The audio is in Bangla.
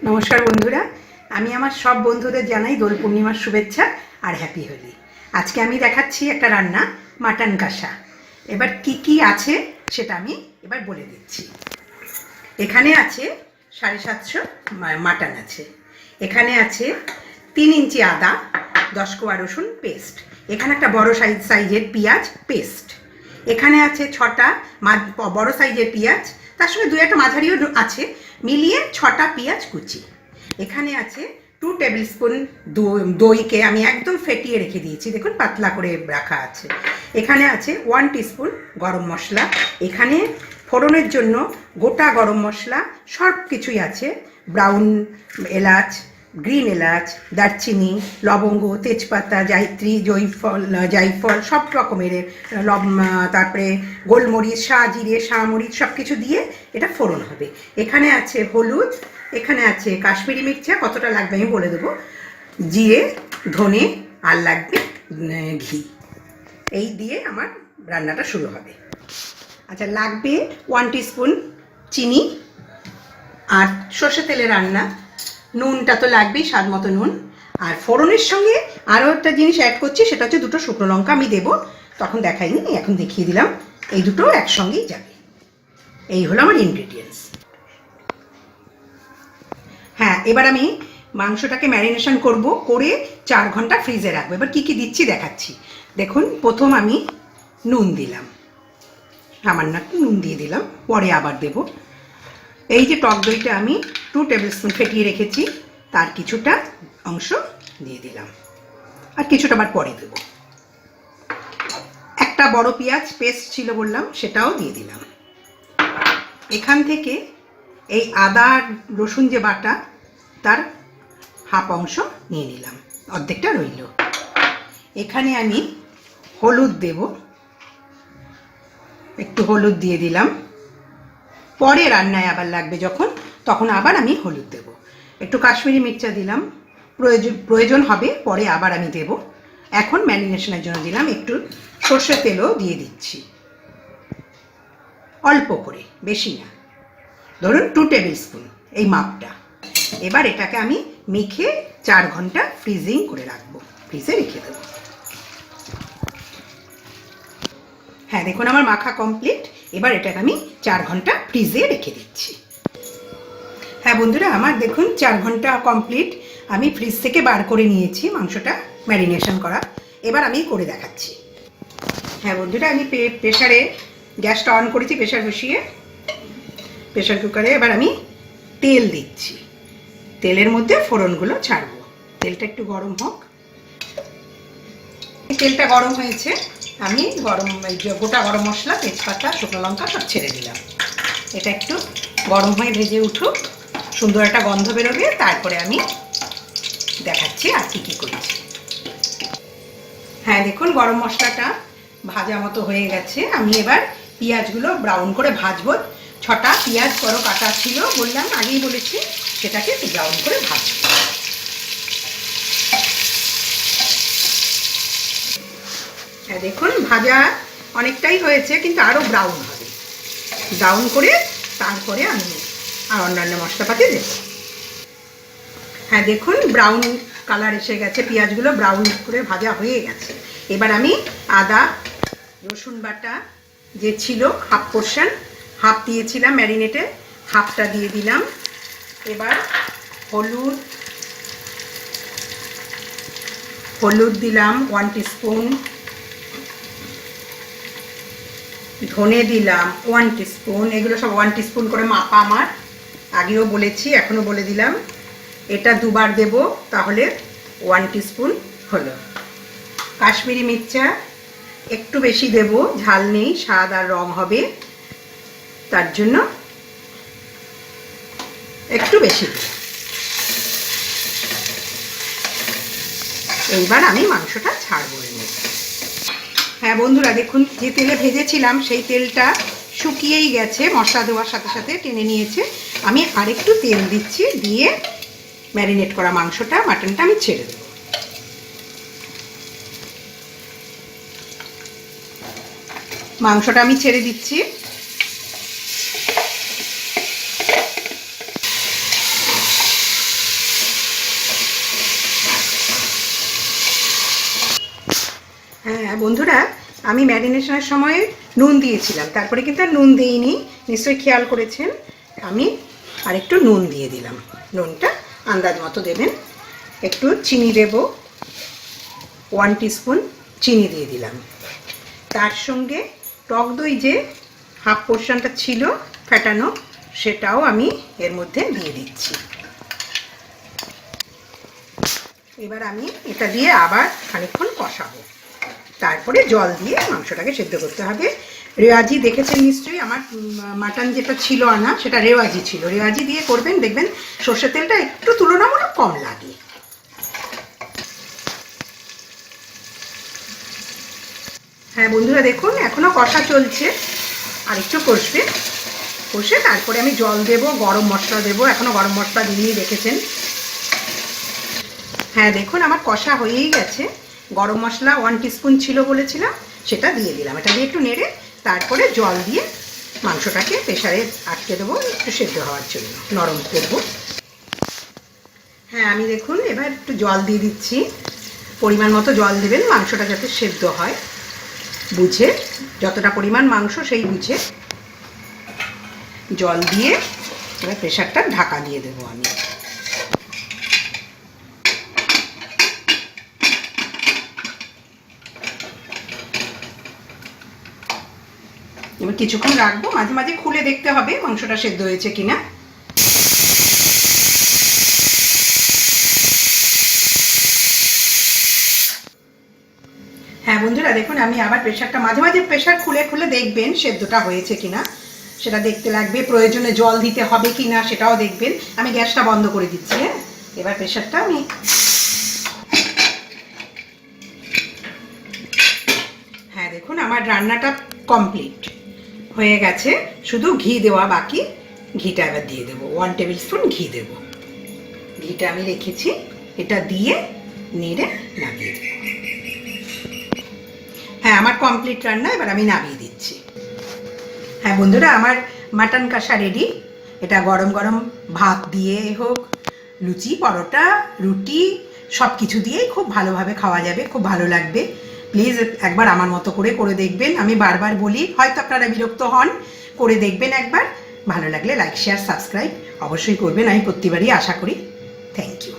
নমস্কার বন্ধুরা, আমি আমার সব বন্ধুদের জানাই দোল পূর্ণিমার শুভেচ্ছা আর হ্যাপি হোলি। আজকে আমি দেখাচ্ছি একটা রান্না, মাটন কষা। এবার কি আছে সেটা আমি এবার বলে দিচ্ছি। এখানে আছে 750 মাটন আছে, এখানে আছে 3 ইঞ্চি আদা, 10 কোয়া রসুন পেস্ট, এখানে একটা বড় সাইজের পেঁয়াজ পেস্ট, এখানে আছে 6টা বড় সাইজের পেঁয়াজ, তার সঙ্গে 2-1টা মাঝারিও আছে, মিলিয়ে 6টা পেঁয়াজ কুচি। এখানে আছে 2 টেবিল স্পুন দইকে আমি একদম ফেটিয়ে রেখে দিয়েছি, দেখুন পাতলা করে রাখা আছে। এখানে আছে 1 টিস্পুন গরম মশলা, এখানে ফোড়নের জন্য গোটা গরম মশলা সব কিছুই আছে, ব্রাউন এলাচ, গ্রিন এলাচ, দারচিনি, লবঙ্গ, তেজপাতা, জায়ত্রী, জায়ফল সব রকমের, তারপরে গোলমরিচ, জিরে, মরিচ সব কিছু দিয়ে এটা ফোড়ন হবে। এখানে আছে হলুদ, এখানে আছে কাশ্মীরি মির্চা, কতটা লাগবে আমি বলে দেবো, জিরে, ধনে, আর লাগবে ঘি। এই দিয়ে আমার রান্নাটা শুরু হবে। আচ্ছা, লাগবে 1 টিস্পুন চিনি, আর সর্ষে তেলে রান্না, নুনটা তো লাগবেই, স্বাদ মতো নুন। আর ফোড়নের সঙ্গে আরও একটা জিনিস অ্যাড করছি, সেটা হচ্ছে 2টো শুকনো লঙ্কা আমি দেবো, তখন দেখাইনি, এখন দেখিয়ে দিলাম। এই দুটো একসঙ্গেই যাবে। এই হলো আমার ইনগ্রেডিয়েন্টস। হ্যাঁ, এবার আমি মাংসটাকে ম্যারিনেশন করে 4 ঘন্টা ফ্রিজে রাখবো। এবার কী দিচ্ছি দেখাচ্ছি। দেখুন, প্রথম আমি নুন দিলাম, সামান্য একটু নুন দিয়ে দিলাম, পরে আবার দেব। এই যে টক দইটা আমি 2 টেবিল স্পুন ফেটিয়ে রেখেছি, তার কিছুটা অংশ দিয়ে দিলাম, আর কিছুটা আবার পরে দেব। একটা বড় পেঁয়াজ পেস্ট ছিল বললাম, সেটাও দিয়ে দিলাম। এখান থেকে এই আদা রসুন যে বাটা, তার হাফ অংশ নিয়ে নিলাম, অর্ধেকটা রইল। এখানে আমি হলুদ দেব, একটু হলুদ দিয়ে দিলাম, পরে রান্নায় আবার লাগবে যখন, তখন আবার আমি হলুদ দেব। একটু কাশ্মীরি মির্চা দিলাম, প্রয়োজন হবে পরে আবার আমি দেব। এখন ম্যারিনেশনের জন্য দিলাম, একটু সর্ষের তেলও দিয়ে দিচ্ছি, অল্প করে, বেশি না, ধরুন 2 টেবিল স্পুন এই মাপটা। এবার এটাকে আমি মেখে 4 ঘন্টা ফ্রিজিং করে রাখবো, ফ্রিজে রেখে দেবো। হ্যাঁ, দেখুন আমার মাখা কমপ্লিট। এবার এটাকে আমি 4 ঘন্টা ফ্রিজে রেখে দিচ্ছি। হ্যাঁ বন্ধুরা, আমার দেখুন 4 ঘন্টা কমপ্লিট, আমি ফ্রিজ থেকে বার করে নিয়েছি মাংসটা ম্যারিনেশন করা। এবার আমি করে দেখাচ্ছি। হ্যাঁ বন্ধুরা, আমি প্রেশারে গ্যাসটা অন করেছি, প্রেশার বসিয়ে প্রেশার কুকারে এবার আমি তেল দিচ্ছি। তেলের মধ্যে ফোড়নগুলো ছাড়বো, তেলটা একটু গরম হোক। তেলটা গরম হয়েছে, আমি গোটা গরম মশলা, তেজপাতা, শুকনো লঙ্কা সব ছেড়ে দিলাম। এটা একটু গরম হয়ে ভেজে উঠুক, সুন্দর একটা গন্ধ বেরোবে, তারপরে আমি দেখাচ্ছি আর কি করেছি। হ্যাঁ দেখুন, গরম মশলাটা ভাজা মতো হয়ে গেছে। আমি এবার পেঁয়াজগুলো ব্রাউন করে ভাজবো। 6টা পেঁয়াজ বড় কাটা ছিল বললাম, আগেই বলেছি, সেটাকে একটু ব্রাউন করে ভাজবো। হ্যাঁ দেখুন, ভাজা অনেকটাই হয়েছে, কিন্তু আরও ব্রাউন হবে। ব্রাউন করে তারপরে আমি আর অন্যান্য মশলাপাতি দেব। হ্যাঁ দেখুন, ব্রাউন কালার এসে গেছে, পেঁয়াজগুলো ব্রাউন করে ভাজা হয়ে গেছে। এবার আমি আদা রসুন বাটা যে ছিল হাফ পোর্শন, হাফ দিয়েছিলাম ম্যারিনেটে, হাফটা দিয়ে দিলাম। এবার হলুদ দিলাম 1 টিস্পুন, ধনে দিলাম 1 টিস্পুন, এগুলো সব 1 টিস্পুন করে মাপা আমার, আগেও বলেছি এখনও বলে দিলাম। এটা 2 বার দেব, তাহলে 1 টিস্পুন হলো। কাশ্মীরি মির্চা একটু বেশি দেব, ঝাল নেই, স্বাদ আর রং হবে, তার জন্য একটু বেশি দেব। এইবার আমি মাংসটা ছাড়বো এর মধ্যে। হ্যাঁ বন্ধুরা, দেখুন যে তেলে ভেজেছিলাম সেই তেলটা শুকিয়েই গেছে, মশলা দেওয়ার সাথে সাথে টেনে নিয়েছে। আমি আরেকটু তেল দিচ্ছি, দিয়ে ম্যারিনেট করা মাটনটা আমি ছেড়ে দেব। মাংসটা আমি ছেড়ে দিচ্ছি। হ্যাঁ বন্ধুরা, আমি ম্যারিনেশনের সময় নুন দিয়েছিলাম, তারপরে কিন্তু আর নুন দিইনি, নিশ্চয়ই খেয়াল করেছেন। আমি আর একটু নুন দিয়ে দিলাম, নুনটা আন্দাজ মতো দেবেন। একটু চিনি দেব, 1 টিস্পুন চিনি দিয়ে দিলাম। তার সঙ্গে টক দই যে হাফ পোর্শনটা ছিল ফেটানো, সেটাও আমি এর মধ্যে দিয়ে দিচ্ছি। এবার আমি এটা দিয়ে আবার খানিকক্ষণ কষাবো, তারপরে জল দিয়ে মাংসটাকে সেদ্ধ করতে হবে। রেওয়াজি দেখেছেন নিশ্চয়ই, আমার মাটন যেটা ছিল আনা সেটা রেওয়াজি ছিল। রেওয়াজি দিয়ে করবেন, দেখবেন সর্ষের তেলটা একটু তুলনামূলক কম লাগে। হ্যাঁ বন্ধুরা দেখুন, এখনও কষা চলছে, আর একটু কষবে। কষে তারপরে আমি জল দেব, গরম মশলা দেবো। এখনও গরম মশলা দিইনি, দেখেছেন। হ্যাঁ দেখুন, আমার কষা হয়েই গেছে। গরম মশলা 1 টিস্পুন ছিল বলেছিলাম, সেটা দিয়ে দিলাম। এটা দিয়ে একটু নেড়ে তারপরে জল দিয়ে মাংসটাকে প্রেসারে আটকে দেবো, একটু সেদ্ধ হওয়ার জন্য, নরম করব। হ্যাঁ আমি দেখুন এবার একটু জল দিয়ে দিচ্ছি। পরিমাণ মতো জল দেবেন, মাংসটা যাতে সেদ্ধ হয় বুঝে, যতটা পরিমাণ মাংস সেই বুঝে জল দিয়ে এবার প্রেসারটা ঢাকা দিয়ে দেবো আমি। এবার কিছুক্ষণ রাখবো, মাঝে মাঝে খুলে দেখতে হবে মাংসটা সেদ্ধ হয়েছে কিনা। হ্যাঁ বন্ধুরা দেখুন, আমি আবার প্রেসারটা মাঝে মাঝে প্রেসার খুলে খুলে দেখবেন সেদ্ধটা হয়েছে কিনা, সেটা দেখতে লাগবে। প্রয়োজনে জল দিতে হবে কিনা সেটাও দেখবেন। আমি গ্যাসটা বন্ধ করে দিচ্ছি। হ্যাঁ, এবার প্রেসারটা আমি হ্যাঁ দেখুন, আমার রান্নাটা কমপ্লিট হয়ে গেছে, শুধু ঘি দেওয়া বাকি। ঘিটা এবার দিয়ে দেবো, 1 টেবিল স্পুন ঘি দেব। ঘিটা আমি রেখেছি, এটা দিয়ে নেড়ে নামিয়ে দেবো। হ্যাঁ আমার কমপ্লিট রান্না, এবার আমি নামিয়ে দিচ্ছি। হ্যাঁ বন্ধুরা, আমার মাটন কষা রেডি। এটা গরম গরম ভাত দিয়ে হোক, লুচি, পরোটা, রুটি, সব কিছু দিয়েই খুব ভালোভাবে খাওয়া যাবে, খুব ভালো লাগবে। প্লিজ একবার আমার মতো করে দেখবেন। আমি বারবার বলি, হয়তো আপনারা বিরক্ত হন, করে দেখবেন একবার। ভালো লাগলে লাইক, শেয়ার, সাবস্ক্রাইব অবশ্যই করবেন, আমি প্রতিবারই আশা করি। Thank you.